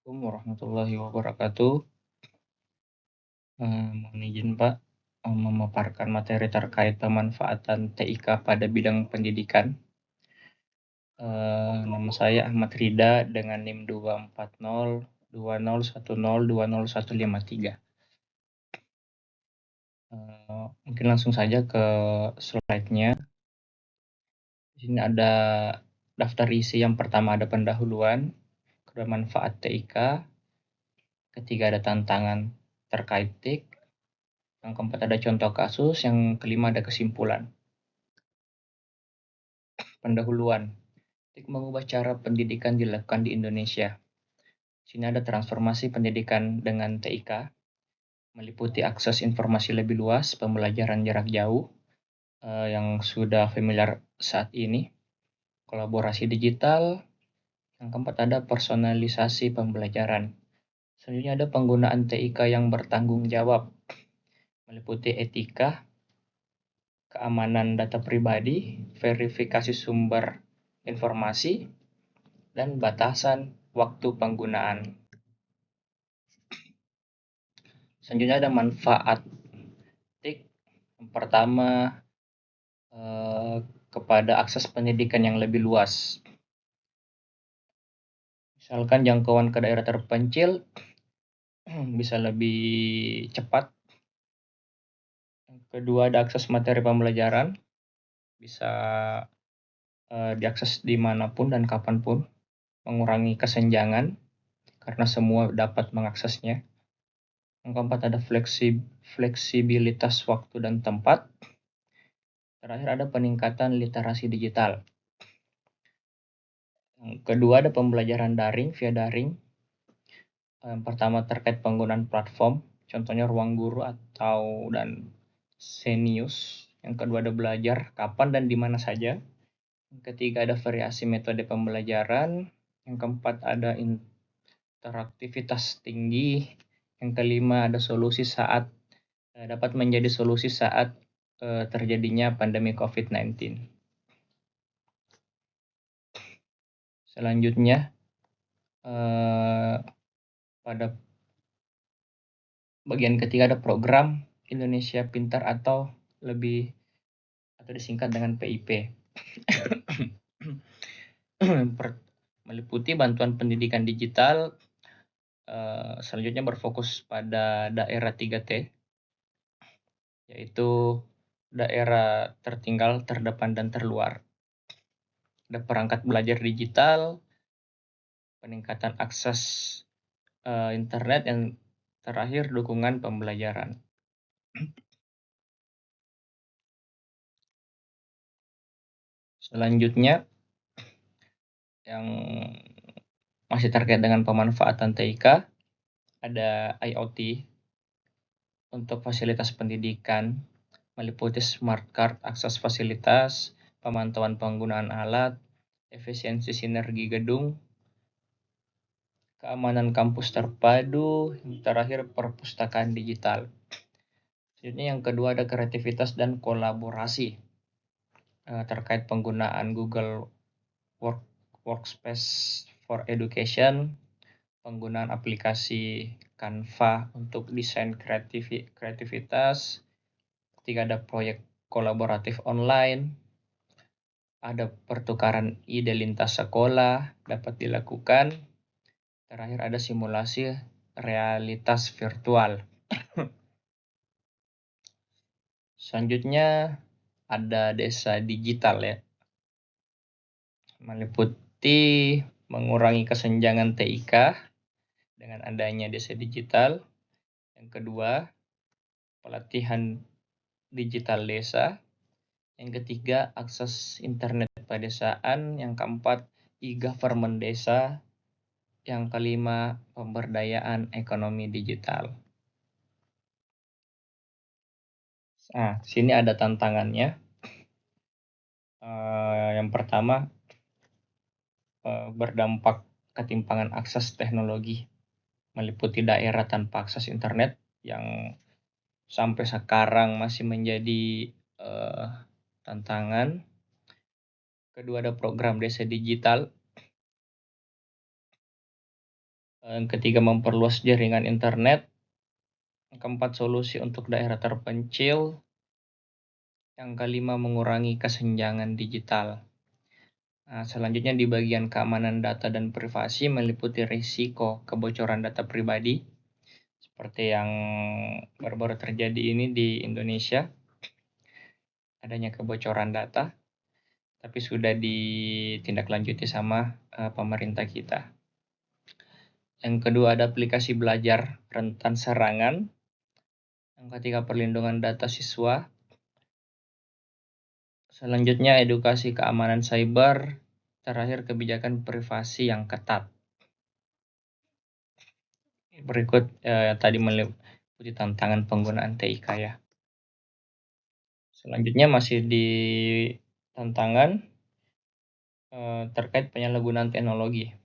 Assalamualaikum warahmatullahi wabarakatuh. Mohon izin Pak, memaparkan materi terkait pemanfaatan TIK pada bidang pendidikan. Nama saya Ahmad Rida dengan NIM 2402010205153. Mungkin langsung saja ke slide-nya. Di sini ada daftar isi. Yang pertama ada pendahuluan, kedua manfaat TIK, ketiga ada tantangan terkait TIK, yang keempat ada contoh kasus, yang kelima ada kesimpulan. Pendahuluan. TIK mengubah cara pendidikan dilakukan di Indonesia. Sini ada transformasi pendidikan dengan TIK, meliputi akses informasi lebih luas, pembelajaran jarak jauh yang sudah familiar saat ini, kolaborasi digital, yang keempat ada personalisasi pembelajaran. Selanjutnya ada penggunaan TIK yang bertanggung jawab, meliputi etika, keamanan data pribadi, verifikasi sumber informasi, dan batasan waktu penggunaan. Selanjutnya ada manfaat TIK. Yang pertama, kepada akses pendidikan yang lebih luas. Misalkan jangkauan ke daerah terpencil bisa lebih cepat. Yang kedua ada akses materi pembelajaran, bisa diakses dimanapun dan kapanpun, mengurangi kesenjangan karena semua dapat mengaksesnya. Yang keempat ada fleksibilitas waktu dan tempat. Terakhir ada peningkatan literasi digital. Yang kedua ada pembelajaran daring via daring. Yang pertama terkait penggunaan platform, contohnya Ruang Guru dan Zenius. Yang kedua ada belajar kapan dan di mana saja. Yang ketiga ada variasi metode pembelajaran. Yang keempat ada interaktivitas tinggi. Yang kelima ada dapat menjadi solusi saat terjadinya pandemi COVID-19. Selanjutnya pada bagian ketiga ada program Indonesia Pintar atau disingkat dengan PIP. Meliputi bantuan pendidikan digital. Selanjutnya berfokus pada daerah 3T, yaitu daerah tertinggal, terdepan, dan terluar. Ada perangkat belajar digital, peningkatan akses internet, yang terakhir dukungan pembelajaran. Selanjutnya yang masih terkait dengan pemanfaatan TIK ada IoT untuk fasilitas pendidikan, meliputi smart card, akses fasilitas, pemantauan penggunaan alat, efisiensi sinergi gedung, keamanan kampus terpadu, yang terakhir perpustakaan digital. Selanjutnya yang kedua ada kreativitas dan kolaborasi terkait penggunaan Google Workspace for Education, penggunaan aplikasi Canva untuk desain kreativitas. Ketiga ada proyek kolaboratif online, ada pertukaran ide lintas sekolah dapat dilakukan. Terakhir ada simulasi realitas virtual. Selanjutnya ada desa digital ya, meliputi mengurangi kesenjangan TIK dengan adanya desa digital. Yang kedua, pelatihan digital desa. Yang ketiga, akses internet pedesaan. Yang keempat, e-government desa. Yang kelima, pemberdayaan ekonomi digital. Nah, sini ada tantangannya. Yang pertama, berdampak ketimpangan akses teknologi, meliputi daerah tanpa akses internet yang sampai sekarang masih menjadi tantangan. Kedua ada program desa digital Yang ketiga, memperluas jaringan internet. Yang keempat, solusi untuk daerah terpencil. Yang kelima, mengurangi kesenjangan digital. Nah, selanjutnya di bagian keamanan data dan privasi meliputi risiko kebocoran data pribadi, seperti yang baru-baru terjadi ini di Indonesia, adanya kebocoran data, tapi sudah ditindaklanjuti sama pemerintah kita. Yang kedua, ada aplikasi belajar rentan serangan. Yang ketiga, perlindungan data siswa. Selanjutnya, edukasi keamanan cyber. Terakhir, kebijakan privasi yang ketat. Berikut tadi meliputi tantangan penggunaan TIK ya. Selanjutnya masih di tantangan terkait penyalahgunaan teknologi.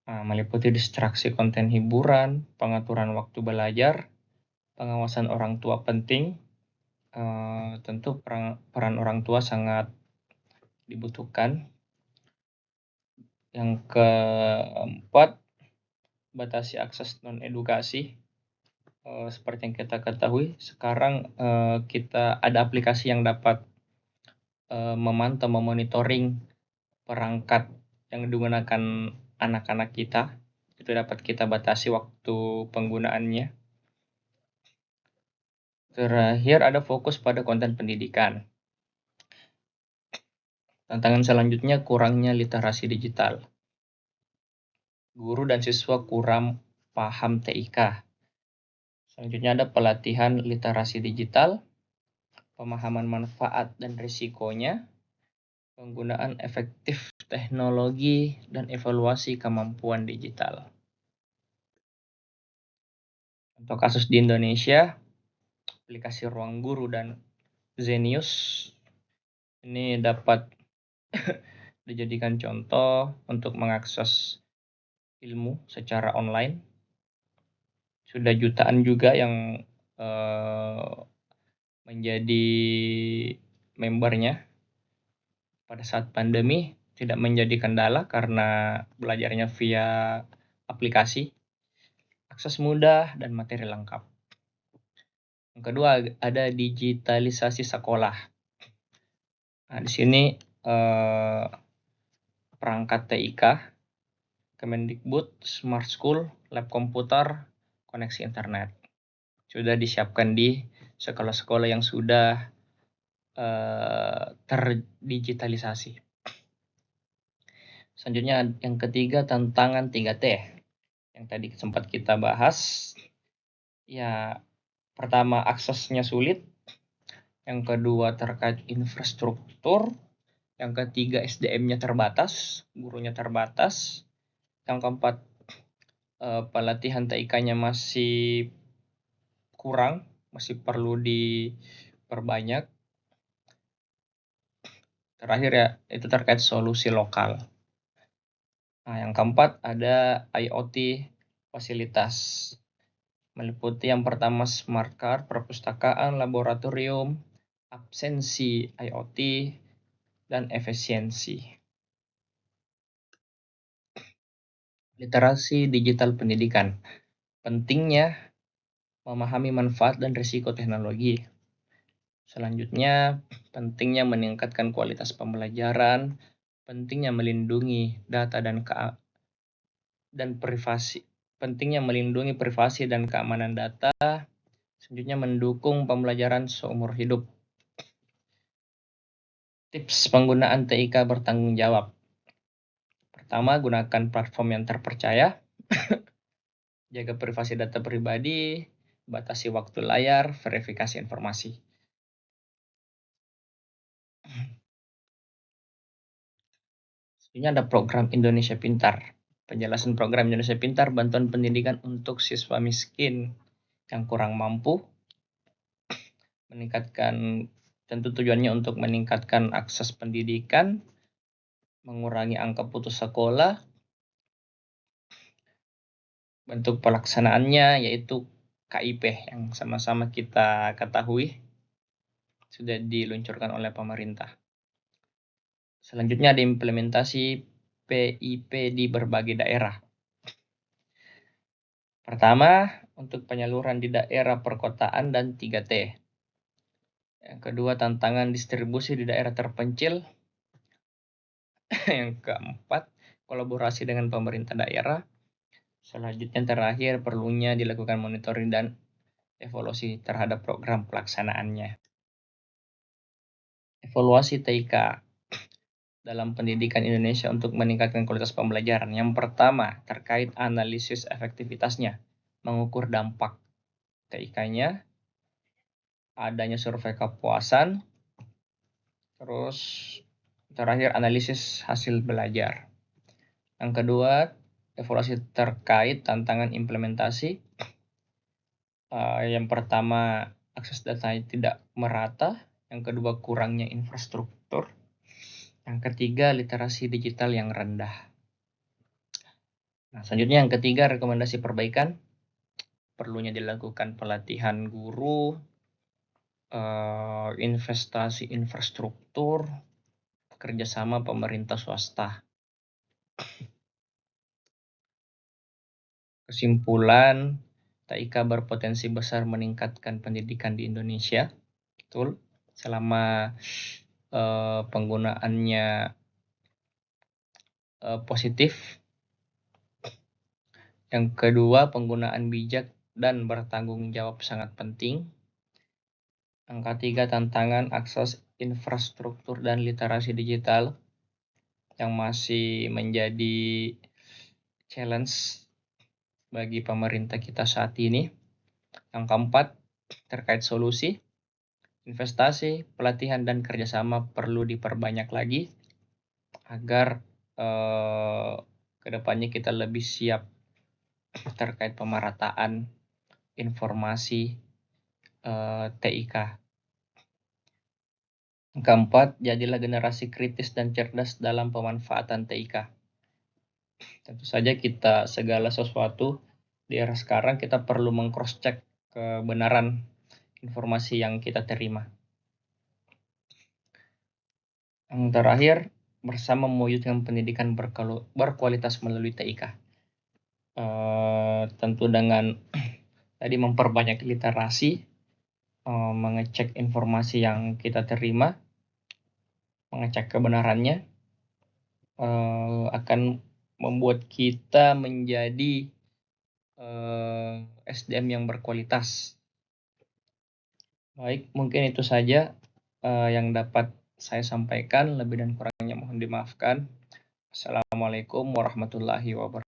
Meliputi distraksi konten hiburan, pengaturan waktu belajar, pengawasan orang tua penting. Tentu peran orang tua sangat dibutuhkan. Yang keempat, batasi akses non-edukasi. Seperti yang kita ketahui, sekarang kita ada aplikasi yang dapat memantau, memonitoring perangkat yang digunakan anak-anak kita. Itu dapat kita batasi waktu penggunaannya. Terakhir, ada fokus pada konten pendidikan. Tantangan selanjutnya, kurangnya literasi digital. Guru dan siswa kurang paham TIK. Selanjutnya ada pelatihan literasi digital, pemahaman manfaat dan risikonya, penggunaan efektif teknologi, dan evaluasi kemampuan digital. Untuk kasus di Indonesia, aplikasi Ruang Guru dan Zenius ini dapat dijadikan contoh untuk mengakses ilmu secara online. Sudah jutaan juga yang menjadi membernya. Pada saat pandemi tidak menjadi kendala karena belajarnya via aplikasi, akses mudah dan materi lengkap. Yang kedua, ada digitalisasi sekolah. Nah, di sini perangkat TIK, Kemendikbud, Smart School, lab komputer, koneksi internet sudah disiapkan di sekolah-sekolah yang sudah terdigitalisasi. Selanjutnya yang ketiga, tantangan 3T yang tadi sempat kita bahas. Ya, pertama aksesnya sulit, yang kedua terkait infrastruktur, yang ketiga SDM-nya terbatas, gurunya terbatas, yang keempat pelatihan TIK-nya masih kurang, masih perlu diperbanyak. Terakhir ya, itu terkait solusi lokal. Nah, yang keempat ada IoT fasilitas. Meliputi yang pertama smart card, perpustakaan, laboratorium, absensi IoT, dan efisiensi. Literasi digital pendidikan. Pentingnya memahami manfaat dan risiko teknologi. Selanjutnya, pentingnya meningkatkan kualitas pembelajaran, pentingnya melindungi data dan privasi, pentingnya melindungi privasi dan keamanan data. Selanjutnya, mendukung pembelajaran seumur hidup. Tips penggunaan TIK bertanggung jawab. Pertama, gunakan platform yang terpercaya. Jaga privasi data pribadi, batasi waktu layar, verifikasi informasi. Ini ada program Indonesia Pintar. Penjelasan program Indonesia Pintar, bantuan pendidikan untuk siswa miskin yang kurang mampu. Tentu tujuannya untuk meningkatkan akses pendidikan, mengurangi angka putus sekolah. Bentuk pelaksanaannya yaitu KIP yang sama-sama kita ketahui sudah diluncurkan oleh pemerintah. Selanjutnya ada implementasi PIP di berbagai daerah. Pertama, untuk penyaluran di daerah perkotaan dan 3T. Yang kedua, tantangan distribusi di daerah terpencil. Yang keempat, kolaborasi dengan pemerintah daerah. Selanjutnya terakhir, perlunya dilakukan monitoring dan evaluasi terhadap program pelaksanaannya. Evaluasi TIK dalam pendidikan Indonesia untuk meningkatkan kualitas pembelajaran. Yang pertama, terkait analisis efektivitasnya, mengukur dampak TIK-nya, adanya survei kepuasan, terus terakhir analisis hasil belajar. Yang kedua, evaluasi terkait tantangan implementasi. Yang pertama, akses data tidak merata. Yang kedua, kurangnya infrastruktur. Yang ketiga, literasi digital yang rendah. Nah, selanjutnya yang ketiga, rekomendasi perbaikan. Perlunya dilakukan pelatihan guru, investasi infrastruktur, kerjasama pemerintah swasta. Kesimpulan, TIK berpotensi besar meningkatkan pendidikan di Indonesia. Betul, selama penggunaannya positif. Yang kedua, penggunaan bijak dan bertanggung jawab sangat penting. Yang ketiga, tantangan akses infrastruktur dan literasi digital yang masih menjadi challenge bagi pemerintah kita saat ini. Yang keempat, terkait solusi, investasi, pelatihan, dan kerjasama perlu diperbanyak lagi agar kedepannya kita lebih siap terkait pemerataan informasi TIK. Yang keempat, jadilah generasi kritis dan cerdas dalam pemanfaatan TIK. Tentu saja kita segala sesuatu di era sekarang kita perlu meng-cross-check kebenaran informasi yang kita terima. Yang terakhir, bersama mewujudkan pendidikan berkualitas melalui TIK. Tentu dengan tadi memperbanyak literasi, mengecek informasi yang kita terima, mengecek kebenarannya, akan membuat kita menjadi SDM yang berkualitas. Baik, mungkin itu saja yang dapat saya sampaikan. Lebih dan kurangnya mohon dimaafkan. Assalamualaikum warahmatullahi wabarakatuh.